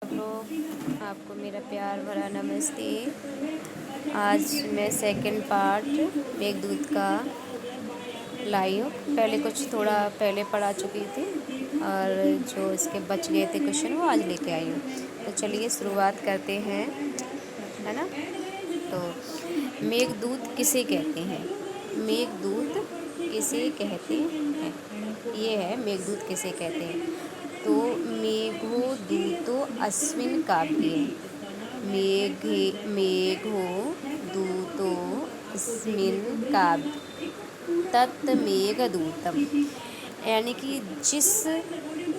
आप लोग, आपको मेरा प्यार भरा नमस्ते। आज मैं सेकंड पार्ट मेघदूत का लाई हूँ। पहले कुछ थोड़ा पहले पढ़ा चुकी थी और जो इसके बच गए थे क्वेश्चन वो आज लेके आई हूँ। तो चलिए शुरुआत करते हैं, है ना। तो मेघदूत किसे कहते हैं? मेघदूत किसे कहते हैं? ये है मेघदूत किसे कहते हैं। तो मेघो दूतो अस्मिन् काव्ये, मेघो दूतो अस्मिन् काव्ये तत् मेघदूतम। यानी कि जिस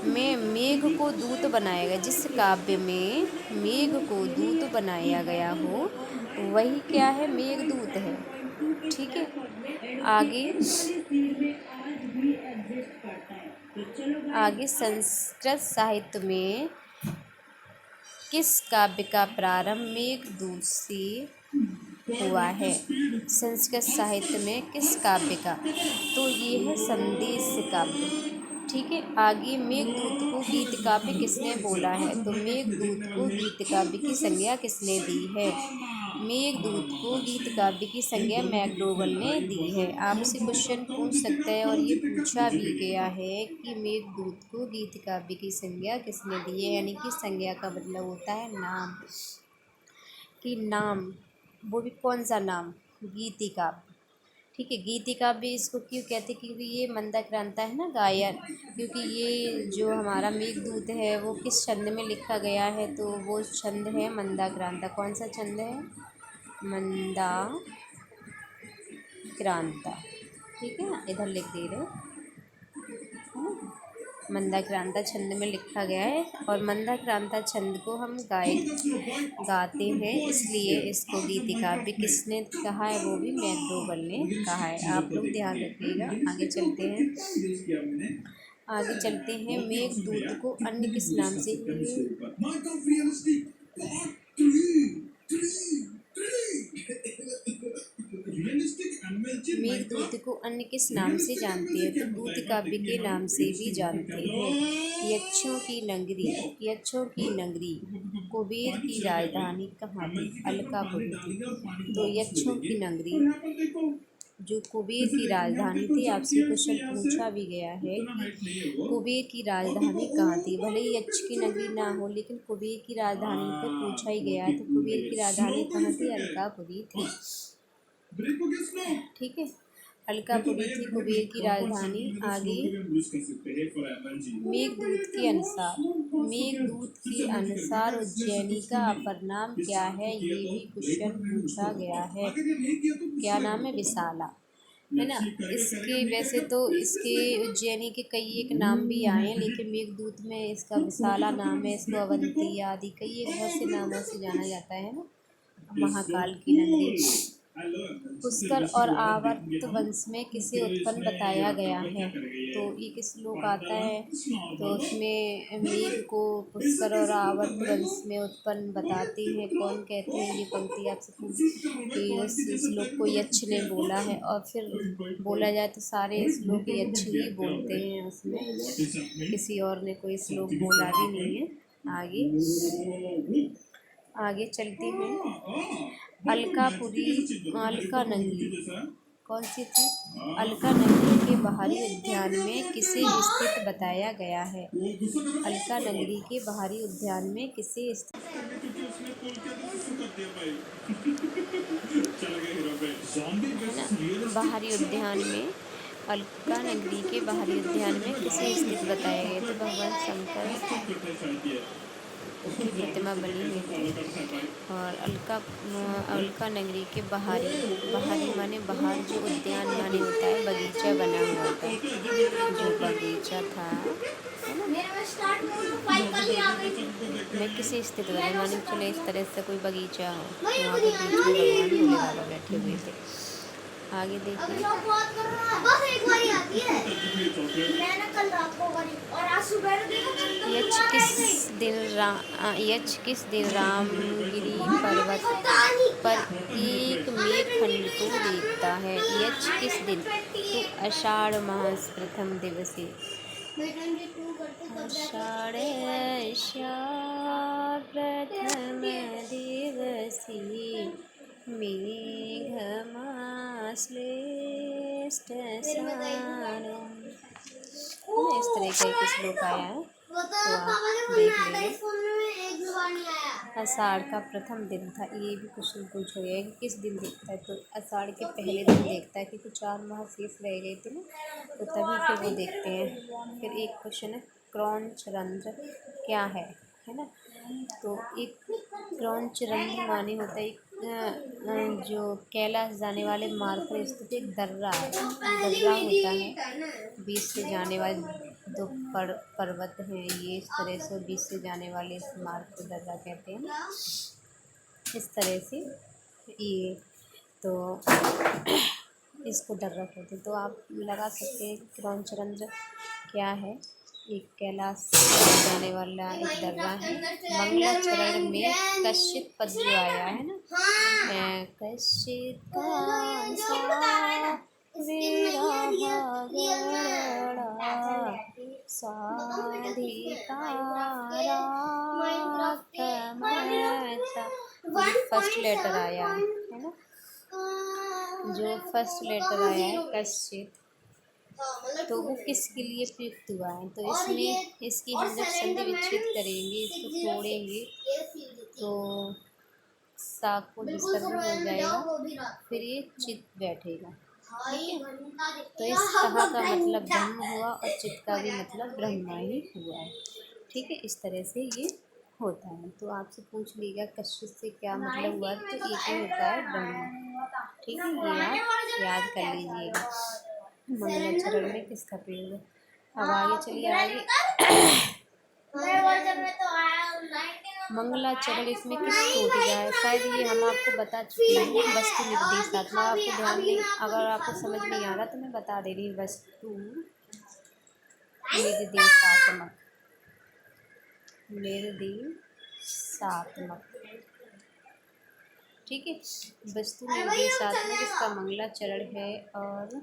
में मेघ को दूत बनाया गया, जिस काव्य में मेघ को दूत बनाया गया हो वही क्या है? मेघदूत है। ठीक है। आगे संस्कृत साहित्य में किस काव्य का प्रारंभ मेघदूत से हुआ है? संस्कृत साहित्य में किस काव्य का? तो ये है संदेश काव्य। ठीक है। आगे मेघदूत को गीत काव्य किसने बोला है? तो मेघदूत को गीत काव्य की संज्ञा किसने दी है? मेघदूत को गीत काव्य की संज्ञा मैक्डोगल ने दी है। आपसे क्वेश्चन पूछ सकते हैं और ये पूछा भी गया है कि मेघदूत को गीत काव्य की संज्ञा किसने दी है। यानी कि संज्ञा का मतलब होता है नाम, कि नाम, वो भी कौन सा नाम? गीति काव्य। ठीक है। गीति काव्य इसको क्यों कहते हैं? क्योंकि ये मंदाक्रांता है ना, गायन। क्योंकि ये जो हमारा मेघदूत है वो किस छंद में लिखा गया है? तो वो छंद है मंदाक्रांता। कौन सा छंद है? मंदाक्रांता। ठीक है ना, इधर लिख दे रहे हैं, है ना। मंदाक्रांता छंद में लिखा गया है और मंदाक्रांता छंद को हम गाते हैं, इसलिए इसको गीति काव्य किसने कहा है? वो भी मैक्डोगल ने कहा है। आप लोग ध्यान रखिएगा। आगे चलते हैं मेघदूत को अन्य किस नाम से मेघदूत को अन्य किस नाम से जानते हैं? तो दूत काव्य के नाम से भी जानते हैं। यक्षों की नगरी कुबेर की राजधानी कहाँ थी? अलकापुरी थी। तो यक्षों की नगरी जो कुबेर की राजधानी थी, आपसे क्वेश्चन पूछा भी गया है कि कुबेर की राजधानी कहाँ थी। भले ही यक्ष की नगरी ना हो, लेकिन कुबेर की राजधानी तो पूछा ही गया है। तो कुबेर की राजधानी कहाँ थी? अलकापुरी थी। ठीक है। अलकापुरी थी कुबेर की राजधानी। आगे मेघदूत के अनुसार उज्जैनी का अपर नाम क्या है? ये भी क्वेश्चन पूछा गया है। क्या नाम है? विशाला, है ना। इसके वैसे तो इसके उज्जैनी के कई एक नाम भी आए हैं, लेकिन मेघदूत में इसका विशाला नाम है। इसको अवंती आदि कई एक बहुत से नामों से जाना जाता है ना। महाकाल की नगरी। पुष्कर और आवर्त वंश में किसे उत्पन्न बताया गया है? तो एक श्लोक आता है, तो उसमें मेघ को पुष्कर और आवर्त वंश में उत्पन्न बताते हैं। कौन कहते हैं ये पंक्ति? आपसे कि उस श्लोक को यक्ष ने बोला है। और फिर बोला जाए तो सारे श्लोक यक्ष ही बोलते हैं, उसमें किसी और ने कोई श्लोक बोला भी नहीं है। आगे चलती हूँ। अलका नगरी कौन सी थी? अलका नगरी के बाहरी उद्यान में किसे स्थित बताया गया है? अलका नगरी के बाहरी उद्यान में किसे स्थित? बाहरी उद्यान में, अलका नगरी के बाहरी उद्यान में किसे स्थित बताया गया? तो भगवान शंकर की प्रतिमा बनी हुई थी। और अलका नगरी के बाहरी माने बाहर, जो उद्यान माने होता है बगीचा बना हुआ था, जो बगीचा था, है ना। मैं किसी स्थित बने माने चले इस तरह से कोई बगीचा हो, वहाँ पे बीच में भगवान भोले बाबा बैठे हुए थे। आगे देखिए। यक्ष किस दिन रामगिरी पर्वत पर एक मेघखंड को देखता है? यक्ष किस दिन? तो आषाढ़ मास प्रथम दिवसे। आषाढ़स्या प्रथम दिवसी मेघमाश्लेष्ट सानुम्। इस तरह का एक श्लोक आया है, तो आप देख लेंगे। आषाढ़ का प्रथम दिन था, ये भी क्वेश्चन पूछा गया है कि किस दिन देखता है, तो आषाढ़ के पहले दिन देखता है, क्योंकि 4 माह शेष रह गए थे ना, तो तभी फिर वो देखते हैं। फिर एक क्वेश्चन है क्रौंच रंध्र क्या है ना। तो एक क्रौंच रंध्र माने होता है एक जो कैलाश जाने वाले मार्ग पर स्थित एक दर्रा है। दर्रा होता है, बीच से जाने वाले दो पर्वत हैं, ये इस तरह से बीच से जाने वाले इस मार्ग को दर्रा कहते हैं। इस तरह से ये तो इसको दर्रा कहते हैं। तो आप लगा सकते हैं क्रौंच रंध्र क्या है, एक कैलाश जाने वाला एक दर्रा है। मंगलाचरण में कश्चित पद जो आया है ना, कश्चित फर्स्ट लेटर आया है ना, जो फर्स्ट लेटर आया है कश्चित, तो वो किसके लिए प्रयुक्त हुआ है। तो इसमें इसकी हम जब संधि विच्छेद करेंगे, इसको तोड़ेंगे, तो सा को विसर्ग हो जाएगा, फिर ये चित बैठेगा। ठीक है, तो इस कहा का मतलब ब्रह्म हुआ और चित का भी मतलब ब्रह्मा ही हुआ है। ठीक है, इस तरह से ये होता है। तो आपसे पूछ लिएगा कश्चित से क्या मतलब हुआ, तो एक ही होता है ब्रह्म। ठीक है, ये आप याद कर लीजिएगा। मंगलाचरण में किसका प्रयोग है। अब आगे चलिए, आगे मंगलाचरण इसमें किस कोटि का है। शायद ये हम आपको बता चुके हैं, वस्तु निर्देशात्मक। आपको ध्यान नहीं, अगर आपको समझ नहीं आ रहा तो मैं बता दे रही हूँ। वस्तु निर्देशात्मक, निर्देशात्मक। ठीक है, वस्तु निर्देशात्मक इसका मंगलाचरण है। और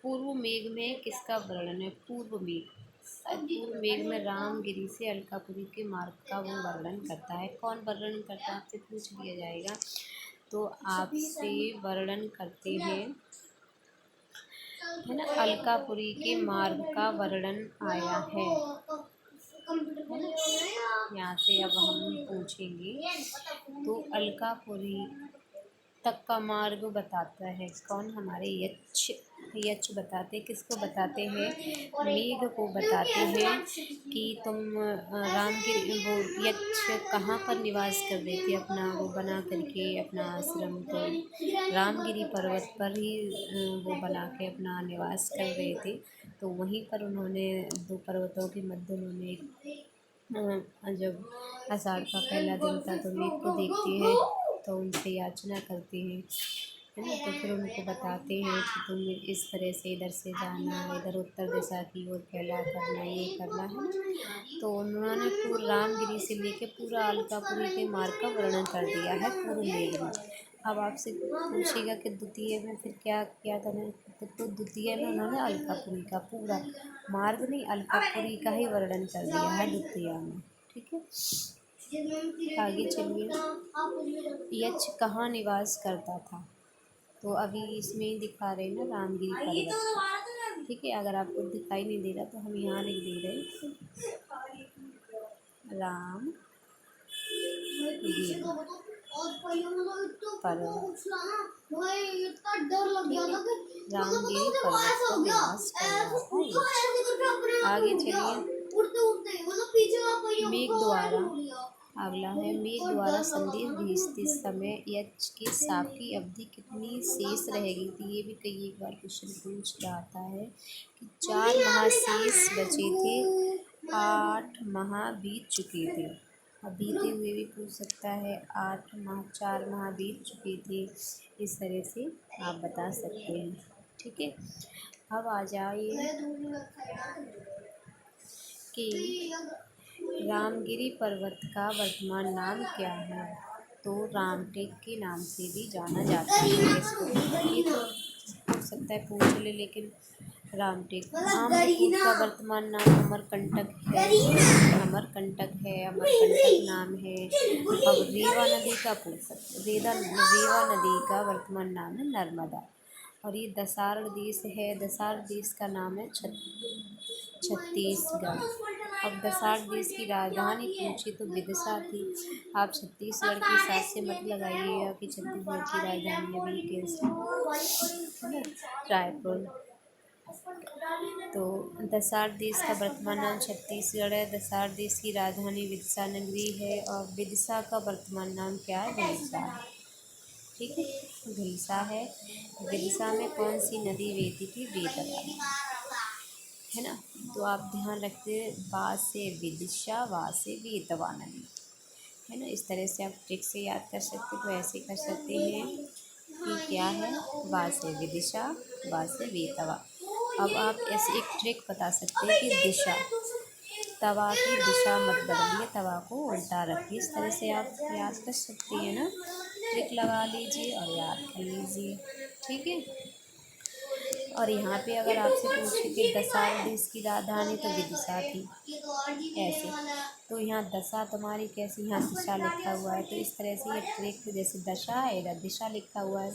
पूर्व मेघ में किसका वर्णन है। पूर्व मेघ में रामगिरी से अलकापुरी के मार्ग का वो वर्णन करता है। कौन वर्णन करता है, आपसे पूछ लिया जाएगा, तो आपसे वर्णन करते हैं है ना, अलकापुरी के मार्ग का वर्णन आया है। यहाँ से अब हम पूछेंगे, तो अलकापुरी तक का मार्ग बताता है कौन, हमारे यक्ष बताते। किसको बताते हैं, मेघ को बताते हैं कि तुम रामगिरी, वो यक्ष कहाँ पर निवास कर रहे थे, अपना वो बना करके अपना आश्रम, तो रामगिरी पर्वत पर ही वो बना के अपना निवास कर रहे थे। तो वहीं पर उन्होंने दो पर्वतों के मध्य उन्होंने जब आषाढ़ का पहला दिन था तो मेघ को देखते हैं, तो उनसे याचना करते हैं, है ना। तो फिर उनको बताते हैं कि तुम इस तरह से इधर से जाना, इधर उत्तर दिशा की ओर फैला करना, ये करना है ना। तो उन्होंने पूरा रामगिरी से लेके पूरा अलकापुरी के मार्ग का वर्णन कर दिया है पूर्व मेघ में। अब आपसे पूछेगा कि द्वितीय में फिर क्या किया था, तो द्वितीय में उन्होंने अलकापुरी का पूरा मार्ग नहीं, अलकापुरी का ही वर्णन कर दिया है द्वितीय में। ठीक है, आगे चलिए। यक्ष कहाँ निवास करता था, तो अभी इसमें ही दिखा रहे हैं ना, रामगिरी पर्वत। ठीक है, अगर आपको दिखाई नहीं दे रहा तो हम यहाँ लिख दे रहे रामगिरी पर्वत। रामगिरी पर्वत पर निवास कर रहा था यक्ष। आगे चलिए, मेघ द्वारा, अगला है मेघ द्वारा संदेश भेजते समय यक्ष के साप की अवधि कितनी शेष रहेगी। तो ये भी कई एक बार क्वेश्चन पूछ जाता है कि 4 माह शेष बचे थे, 8 माह बीत चुके थे। अब बीते हुए भी पूछ सकता है, 8 माह 4 माह बीत चुके थे, इस तरह से आप बता सकते हैं। ठीक है, अब आ जाइए कि रामगिरी पर्वत का वर्तमान नाम क्या है। तो रामटेक के नाम से भी जाना जाता है इसको। ये तो हो सकता है पूछ ले, लेकिन रामटेक। आम्रकूट का वर्तमान नाम अमरकंटक है। अमरकंटक नाम है। अब रेवा नदी का पूछा। रेवा नदी का वर्तमान नाम है नर्मदा। और ये दसाड़ देश है। दसाड़ देश का नाम है छत्तीसगढ़। अब दसाड़ देश की राजधानी पूछी तो विदिशा थी। आप छत्तीसगढ़ के हिसाब से मत लगाइएगा कि छत्तीसगढ़ की राजधानी अभी कैसी है ना, रायपुर। तो दसाड़ देश का वर्तमान नाम छत्तीसगढ़ है। दसाड़ देश की राजधानी विदिशा नगरी है। और विदिशा का वर्तमान नाम क्या है? विदिशा है। ठीक है, विदिशा है। विदिशा में कौन सी नदी बहती थी? बेतवा, है ना। तो आप ध्यान रखते, बा से विदिशा, वा से बेतवा नदी, है ना। इस तरह से आप ट्रिक से याद कर सकते, तो ऐसे कर सकते हैं कि क्या है? वा से विदिशा, वा से बेतवा। अब आप ऐसे एक ट्रिक बता सकते हैं कि दिशा, तवा की दिशा मत बदलिए, तवा को उल्टा रखिए। इस तरह से आप याद कर सकती हैं ना। ट्रिक लगा लीजिए और याद कर लीजिए। ठीक है। और यहाँ पे अगर आपसे पूछे कि दसाड़ देश की राजधानी, तो विदिशा थी, ऐसे। तो यहाँ दशा तुम्हारी कैसी, यहाँ दिशा लिखा हुआ है, तो इस तरह से ये ट्रिक, जैसे दशा है इधर दिशा लिखा हुआ है,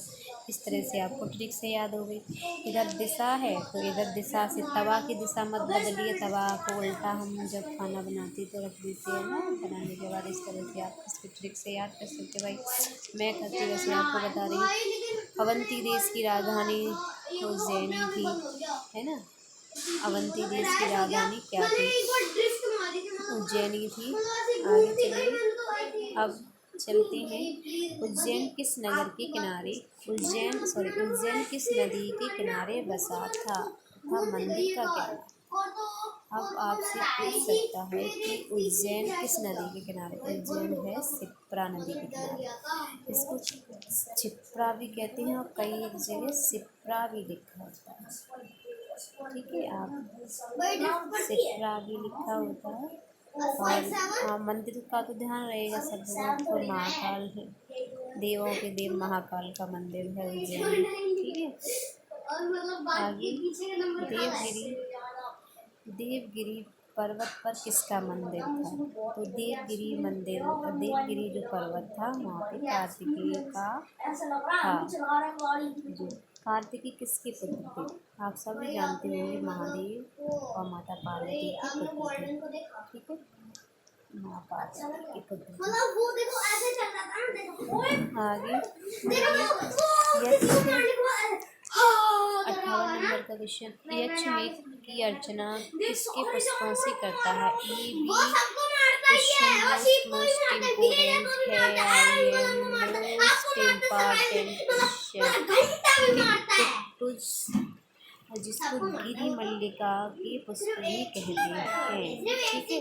इस तरह से आपको ट्रिक से याद हो गई। इधर दिशा है तो इधर दिशा से तवा की दिशा मत बदलिए, तवा को उल्टा हम जब खाना बनाते तो रख देते हैं ना, बनाने के बाद। इस तरह से आप इसको ट्रिक से याद कर सकते भाई। मैं करती वैसे आपको बता रही हूँ। अवंती देश की राजधानी उज्जैनी थी, है ना। अवंती देश की राजधानी क्या थी? उज्जैनी थी। आगे चलिए, अब चलते हैं। उज्जैन किस नगर के किनारे, उज्जैन किस नदी के किनारे बसा था तथा मंदिर का क्या नाम? अब आपसे पूछ सकता है कि उज्जैन किस नदी के किनारे? उज्जैन है शिप्रा नदी के किनारे। इसको क्षिप्रा भी कहते हैं और कई जगह शिप्रा भी लिखा होता है। ठीक है, आप शिप्रा भी लिखा होता है। और मंदिर का तो ध्यान रहेगा सब लोगों को, महाकाल है, देवों के देव महाकाल का मंदिर है उज्जैन। ठीक है। आगे, देवगिरी पर्वत पर किसका मंदिर था? तो देवगिरी जो पर्वत था वहाँ पे कार्तिकेय का था। जो कार्तिकेय किसके पुत्र थे? आप सभी जानते होंगे, महादेव और माता पार्वती के पुत्र थे। ठीक है, माँ पार्वती के पुत्र थे। आगे 58 नंबर का क्वेश्चन, यक्षमेध की अर्चना किसके पुष्पों से करता है? ये भी क्वेश्चन मोस्ट इम्पोर्टेंट है। I am most important question, जिसको गिरी मल्लिका के पुष्प भी कहते हैं। ठीक है।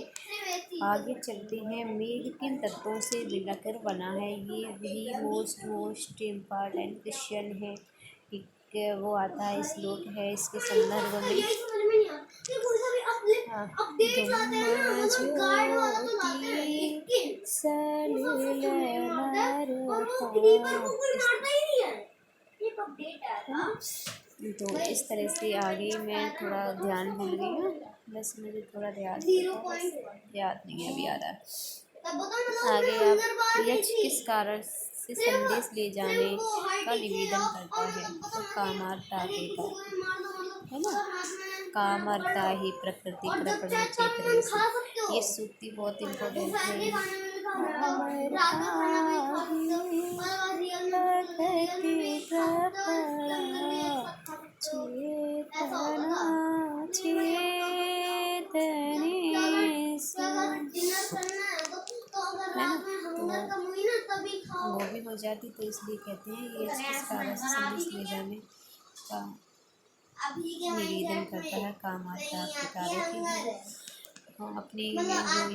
आगे चलते हैं। मेघ किन तत्वों से मिलकर बना है? ये भी मोस्ट इम्पॉर्टेंट क्वेश्चन है। एक वो आता है, श्लोक है इसके संदर्भ में। तो इस तरह से आगे मैं थोड़ा ध्यान भूल गई हूँ, बस मुझे थोड़ा याद नहीं अभी आ रहा है। आगे आप, यक्ष किस कारण से संदेश ले जाने का निवेदन करता है? तो कामार्ता के कारण, है ना। कामार्ता ही प्रकृति कृपण चेतन। ये सूक्ति बहुत इम्पोर्टेंट है। वो भी हो जाती, तो इसलिए कहते हैं ये किस कारण से संदेश ले जाने का निवेदन करता है? कामार्ता के कारण की अपनी जो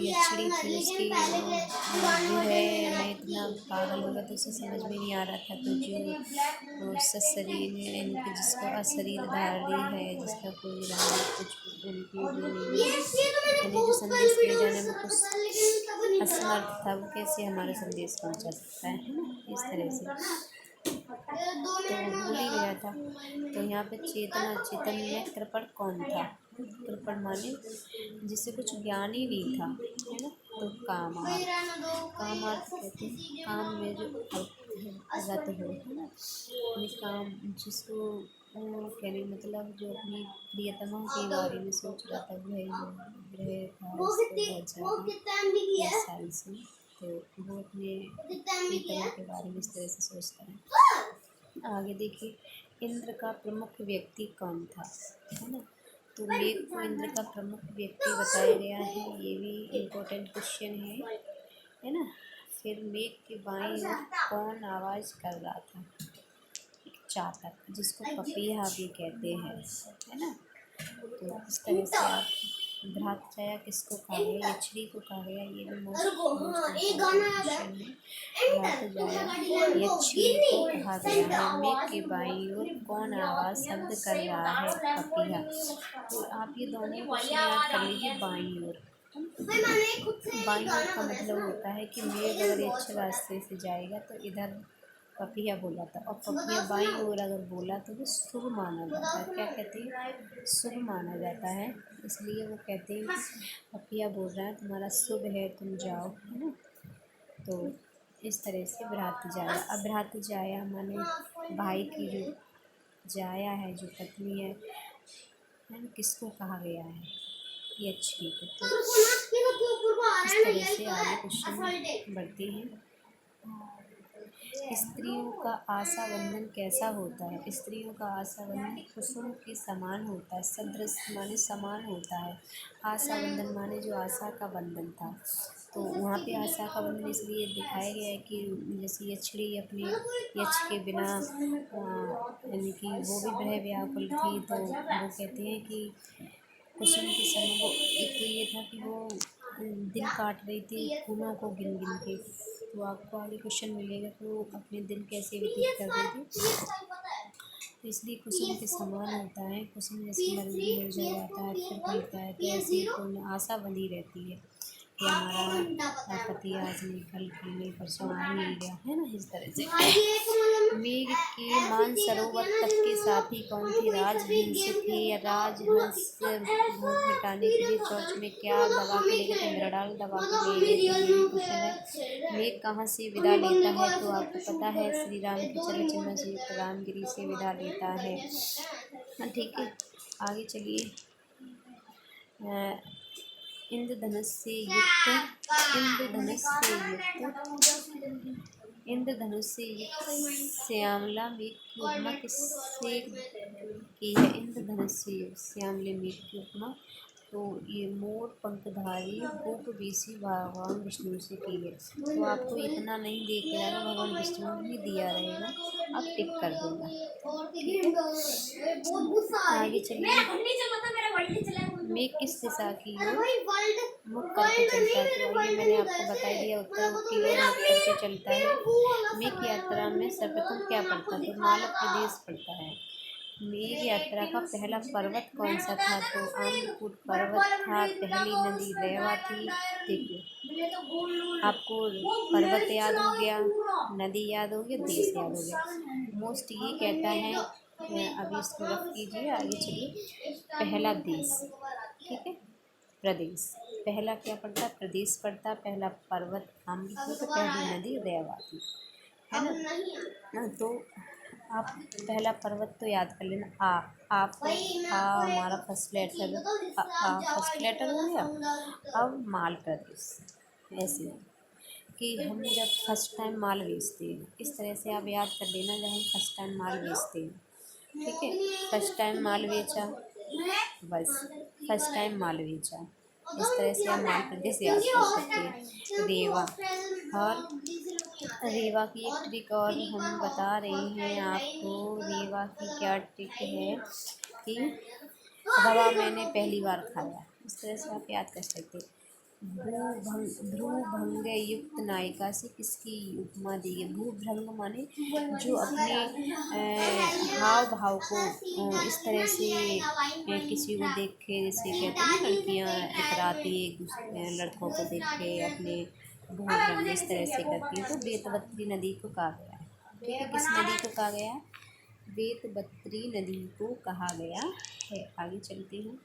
यक्षिणी थी उसकी जो है, मैं इतना पागल हो गया तो उसे समझ में नहीं आ रहा था। तो जो सशरीर इनकी, जिसका अशरीरधारी है, जिसका कोई कुछ उनकी जो जो संदेश ले जाने में कुछ असमर्थ था, वो कैसे हमारा संदेश पहुंचा सकता है ना, इस तरह से। तो वो भूल ही गया था। तो यहाँ पे चेतना चेतन में कृपण कौन था? कृपण माने जिससे कुछ ज्ञान ही नहीं था, है ना। तो कामार्थ कहते हैं काम में जो रत हो, है ना। अपने काम जिसको कहने का मतलब जो अपनी प्रियतमा के बारे में सोच रहा था, वह ग्रह था इसको बहुत ज़्यादा 10 साल से। तो वो अपने प्रियतमा के बारे में इस तरह से सोचता है। आगे देखिए, इंद्र का प्रमुख व्यक्ति कौन था, है ना। तो मेघ को इंद्र का प्रमुख व्यक्ति बताया गया है, ये भी इम्पोर्टेंट क्वेश्चन है ना। फिर मेघ के बाईं ओर कौन आवाज़ कर रहा था? चातक, जिसको पपीहा भी कहते हैं, है ना। तो इस तरह से आप भ्रातृया किसको कहा गया? यक्षिणी को कहा गया, ये भी मोस्ट क्वेश्चन है। भ्रातृया यक्षिणी को कहा गया है। मेघ के बाईं ओर कौन आवाज़ शब्द कर रहा है? पपीहा। तो आप ये दोनों क्वेश्चन याद कर लीजिए। बाईं ओर, बाईं ओर का मतलब होता है कि मेघ अगर अच्छे रास्ते से जाएगा तो इधर पपीहा बोला था, और पपीहा बाईं ओर अगर बोला तो वो शुभ माना जाता है। क्या कहते हैं? शुभ माना जाता है। इसलिए वो कहते हैं पपीहा बोल रहा है तुम्हारा शुभ है, तुम जाओ, है ना। तो इस तरह से भ्रातृजाया। अब भ्रातृजाया माने भाई की जो जाया है, जो पत्नी है ना, किसको कहा गया है? यक्षिणी को। तो इस तरह से आगे क्वेश्चन बढ़ते हैं। स्त्रियों का आशाबंधन कैसा होता है? स्त्रियों का आशाबंधन कुसुम के समान होता है। सदृश माने समान होता है। आशाबंधन माने जो आशा का बंधन था, तो वहाँ पे आशा का बंधन इसलिए दिखाया गया है कि जैसे यक्षिणी अपने यक्ष के बिना यानी कि वो भी ग्रह व्याकुल थी, तो वो कहते हैं कि कुसुम के समय वो एक तो ये था कि वो दिन काट रही थी फूलों को गिन गिन के। तो आपको आगे क्वेश्चन मिलेगा कि वो अपने दिन कैसे व्यतीत कर रही थी। तो इसलिए कुसुम के समान होता है। कुसुम जैसे मुरझा जाता है फिर खिलता है, तो ऐसी आशा बंधी रहती है कि हमारा पति आज नहीं, कल नहीं, परसों आ ही गया, है ना। इस तरह से मेघ के मानसरोवर तट के साथी कौन थे? राजहंस थे। राजहंस भूख मिटाने के लिए चौच में क्या दबा के ले गए थे? मृणाल दबा के ले गए थे। ये क्वेश्चन है। मेघ कहाँ से विदा लेता है? तो आपको पता है श्री राम के चरण चिन्ह से युक्त रामगिरी से विदा लेता है। ठीक है, आगे चलिए। इंद्रधनुष से युक्त श्यामला मेघ की उपमा किससे की है? इंद्रधनुष से युक्त श्यामले मेघ की उपमा तो ये मोर पंखधारी गोप वेशी भगवान विष्णु से की है। तो आपको इतना नहीं देख रहा, भगवान विष्णु ही दिया रहेगा, आप टिक कर देना, ठीक है। आगे चलिए। मेघ किस दिशा की ओर मुख करके चलता है? तो ये मैंने आपको बता दिया, उत्तर की ओर मुख करके चलता है। मेघ यात्रा में सर्वप्रथम क्या पड़ता है? तो मालव प्रदेश पड़ता है। मेघ यात्रा का पहला पर्वत कौन सा था? तो अन्नकूट पर्वत था। पहली नदी रेवा थी। देखिए, आपको पर्वत याद हो गया, नदी याद हो गया, देश याद हो गया। मोस्ट ये कहता है, अभी इसको रख कीजिए, आगे चलिए। पहला देश, ठीक है, प्रदेश। पहला क्या पड़ता? प्रदेश पड़ता। पहला पर्वत अन्नकूट, पहली नदी रेवा थी, है ना। तो आप पहला पर्वत तो याद कर लेना। आप हमारा फर्स्ट लेटर फर्स्ट लेटर हो गया। अब माल प्रदेश, ऐसे कि हम जब फर्स्ट टाइम माल बेचते हैं, इस तरह से आप याद कर लेना, जब हम फर्स्ट टाइम माल बेचते हैं, ठीक है। फर्स्ट टाइम माल बेचा, बस फर्स्ट टाइम माल बेचा, इस तरह से आप माल प्रदेश याद कर सकते हैं। रेवा, और रेवा की एक ट्रिक और हम बता रहे हैं आपको। रेवा की क्या ट्रिक है कि रवा मैंने पहली बार खाया, इस तरह से आप याद कर सकते हैं। भ्रूभंग युक्त नायिका से किसकी उपमा दी है? भ्रूभंग माने जो अपने हाव भाव को इस तरह से किसी को देख के, जैसे कहते हैं ना लड़कियाँ इतराती एक दूसरे लड़कों को देख के अपने भ्रूभंग इस तरह से करती है, तो बेतवत्री नदी को कहा गया है। ठीक है, किस नदी को कहा गया है? वेतवत्री नदी को कहा गया है। आगे चलते हैं।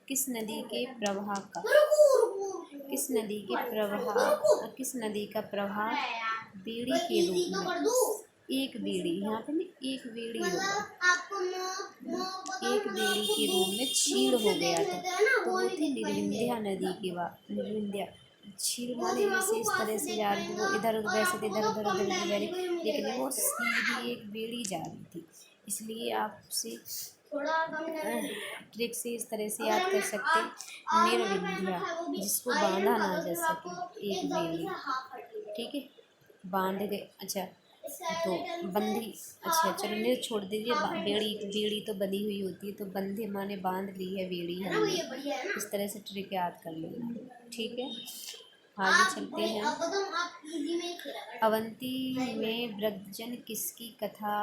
किस नदी के प्रवाह का किस नदी के प्रवाह किस नदी का प्रवाह बेड़ी के रूप में एक बेड़ी, यहाँ पे नहीं, एक बेड़ी होगा, एक बेड़ी के रूप में क्षीण हो गया था। तो वो थी निर्विंध्या नदी की बात। निर्विंध्या क्षीण माने जैसे इस तरह से जा रही थी, वो इधर वैसे थे, इधर उधर उधर जा रही, लेकिन वो सीधी एक बेड़ी जा रही थी। इसलिए आपसे ट्रिक से इस तरह से याद कर सकते, निर्विंध्या, जिसको बांधा ना जा सके, एक बेड़ी। ठीक है, बांध गए। अच्छा, तो बंधी। अच्छा चलो, निर् छोड़ दीजिए। बेड़ी, बेड़ी तो बंधी हुई होती है, तो बंधे माने बांध ली है बेड़ी हमने। इस तरह से ट्रिक याद कर लेना। ठीक है, आगे चलते हैं। अवंती में वृद्धजन किसकी कथा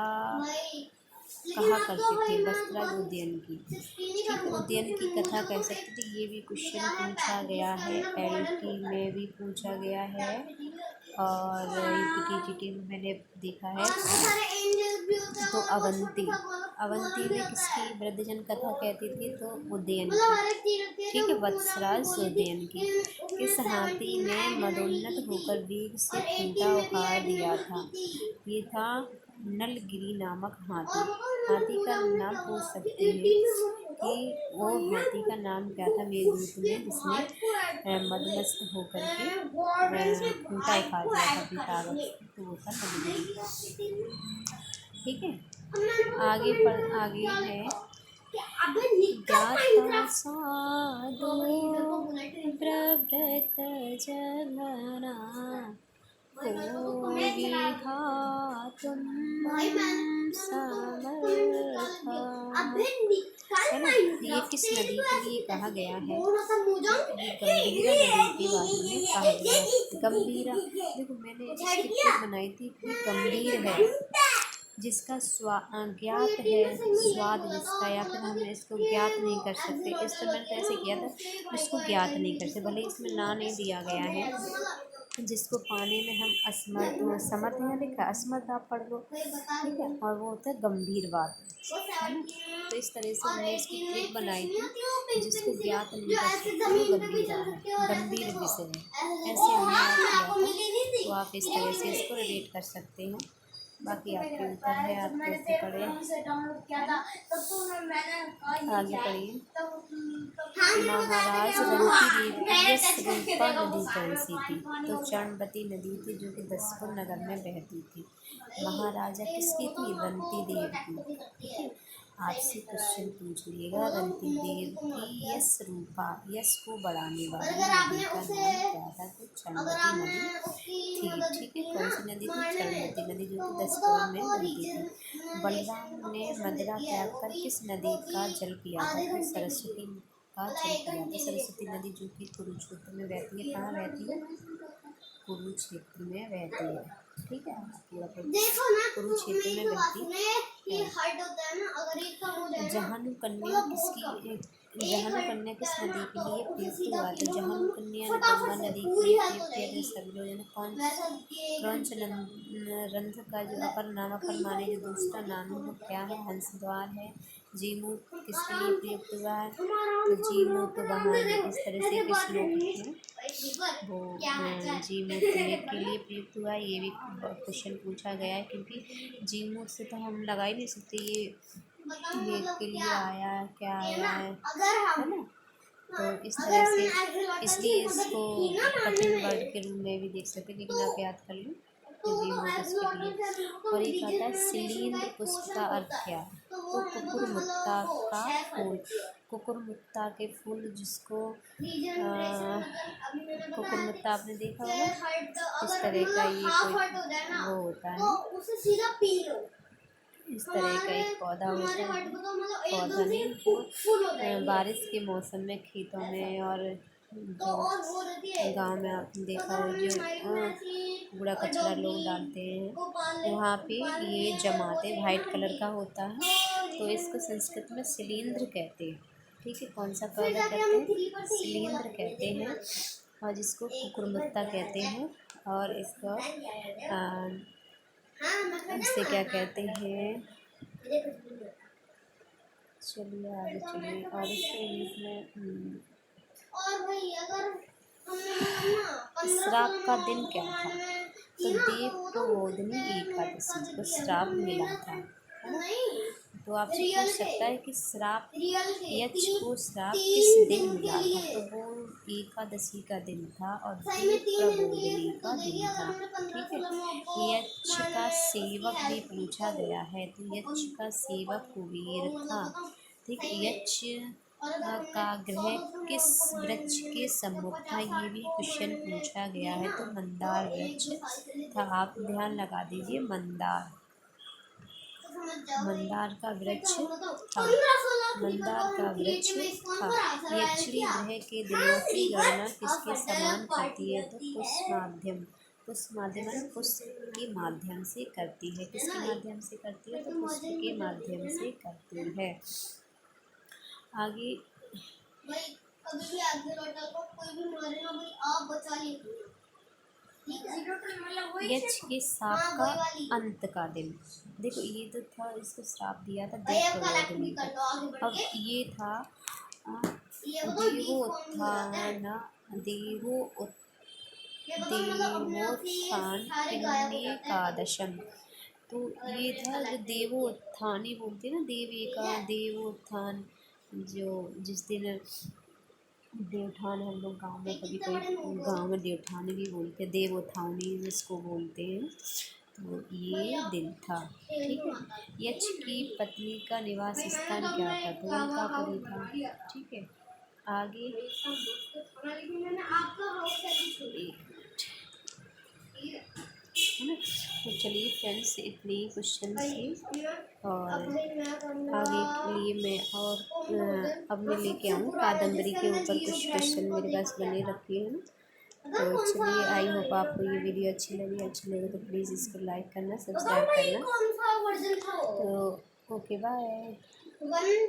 कहा करते थे? वस्त्राज उद्यान की। ठीक है, उद्यान की कथा कह सकते थे। ये भी क्वेश्चन पूछा गया है, एलटी में भी पूछा गया है और यूपीटीजीटी में मैंने देखा है। तो अवंती में किसकी वृद्धजन कथा कहती थी? तो उदयन की। ठीक है, वत्सराज उदयन की। इस हाथी ने मदोन्नत होकर वेग से खूंटा उखाड़ दिया था। ये था नलगिरी नामक हाथी। हाथी का नाम पूछ सकते हैं कि वो हाथी का नाम क्या था मेघदूत में, जिसने मदमस्त होकर के खूंटा उखाड़ दिया था अपनी ताकत, तो वो था नलगिरी। ठीक है, आगे है। ज्ञाता साधु प्रव्रत जघना कोई तुम समर्था। है ना, ये किस नदी के लिए कहा गया है? ये गंभीरा नदी के बारे में कहा गया है। गंभीरा, देखो मैंने इसकी ट्रिक बनाई थी कि गंभीर है जिसका ज्ञात है स्वाद जिसका, या फिर हम इसको ज्ञात नहीं कर सकते। इस तरह मैंने ऐसे किया था, इसको ज्ञात नहीं कर सकते, भले इसमें ना नहीं दिया गया है, जिसको पाने में हम असमर्थ हो। समर्थ है लिखा, असमर्थ आप पढ़ लो। ठीक है, और वो होता है गंभीर बात, है ना। तो इस तरह से हमने इसकी ट्रिक बनाई थी, जिसको ज्ञात नहीं कर सकते वो गंभीर है, गंभीर विषय है, ऐसे हमने याद किया था। तो आप इस तरह से इसको रिलेट कर सकते हैं। बाकी आपके ऊपर है, आप कैसे पढ़े। आगे पढ़िए। महाराज रंती देवी यस रूपा नदी कौन सी थी? तो चरणवती नदी थी, जो कि दसपुर नगर में बहती थी। महाराजा किसकी थी? रंती देव की। ठीक है, आपसे क्वेश्चन पूछ लिएगा। रंती देव की यस रूपा, यस को बढ़ाने वाली नदी का नाम क्या था? तो चरणवती नदी थी। ठीक है, कौन सी नदी थी? चरणवती नदी, जो कि दसपुर में बहती थी। बलराम ने मदरा त्याग कर किस नदी का जल पिया था? तो सरस्वती का जल पिया था। सरस्वती नदी जो कि कुरुक्षेत्र में बहती है। कहाँ बहती है? कुरुक्षेत्र में बहती है। ठीक है, कुरुक्षेत्र में बहती है। जहानु कन्या किस नदी के लिए प्रयुक्त हुआ था? जहानु कन्या गंगा नदी के लिए प्रयुक्त किया था। सर्वजन क्रौंच रंध्र का जो अपर नाम, अपर माने जो दूसरा नाम है वो क्या है? हंसद्वार है। जीमूत किसके लिए प्रयुक्त हुआ है? तो जीमूत वाहन, इस तरह से किस लोक में वो जीमूत के लिए प्रयुक्त हुआ है। ये भी क्वेश्चन पूछा गया है, क्योंकि जीमूत से तो हम लगा ही नहीं सकते ये के लिए आया है, क्या आया है ना। तो इस तरह से, इसलिए इसको कठिन वर्ड के रूप में भी देख सकते, लेकिन आप याद कर लो जीमूत इसके लिए। और एक आता है शिलींद्र पुष्प का अर्थ क्या है? तो कुकुरमुत्ता का फूल। कुकुरमुत्ता के फूल, जिसको कुकुरमुत्ता आपने देखा होगा, इस तरह का ये कोई वो होता है, इस तरह का एक पौधा होता है। पौधा नहीं, जो बारिश के मौसम में खेतों में और जो गांव में आपने देखा हो, जो कूड़ा कचरा लोग डालते हैं, वहाँ पे ये जमाते, वाइट कलर का होता है। तो इसको संस्कृत में शिलींध्र कहते हैं। ठीक है, कौन सा पौधा कहते हैं? शिलींध्र कहते हैं। और जिसको कुकुरमुत्ता कहते हैं। और इसको इसे क्या कहते हैं, चलिए आगे चलिए। और इसके इंग्लिश में श्राप का दिन क्या था, तो देव प्रबोधिनी एकादशी को श्राप मिला था, है ना। तो आपसे पूछ सकता है कि श्राप, यक्ष को श्राप किस दिन मिला था, तो वो एकादशी का दिन था और देव प्रबोधिनी का दिन था। ठीक है। यक्ष का सेवक भी पूछा गया है, तो यक्ष का सेवक कुबेर था। ठीक है। यक्ष का ग्रह किस वृक्ष के सम्मुख था, ये भी क्वेश्चन पूछा गया है, तो मंदार वृक्ष था। आप ध्यान लगा दीजिए, मंदार का वृक्ष था, मंदार का वृक्ष था। यक्षिणी ग्रह के दिनों की गणना किसके समान करती है, तो पुष्प माध्यम पुष्प के माध्यम से करती है। किसके माध्यम से करती है, तो पुष्प के माध्यम से करती है। आगे यक्ष के श्राप का अंत का दिन, देखो ये तो था, इसको श्राप दिया था देव प्रबोधिनी को। अब ये था देवोत्थान पुण्यकादशम। तो ये था जो देवोत्थानी बोलते ना, देवोत्थान, जो जिस दिन देवठान, हम लोग गाँव में कभी कोई गाँव में देवठानी भी बोलते हैं, देवोत्थानी जिसको बोलते हैं, तो ये दिन था। ठीक है। यक्ष की पत्नी का निवास स्थान क्या था, तो अलकापुरी था। ठीक है। आगे है ना। तो चलिए फ्रेंड्स, इतने ही क्वेश्चन थे, और आगे के लिए मैं और अब मैं लेके आऊँ कादम्बरी के ऊपर कुछ क्वेश्चन मेरे पास बने रखे हैं। तो चलिए, आई होप आपको ये वीडियो अच्छी लगे तो प्लीज़ इसको लाइक करना, सब्सक्राइब करना। तो ओके, बाय।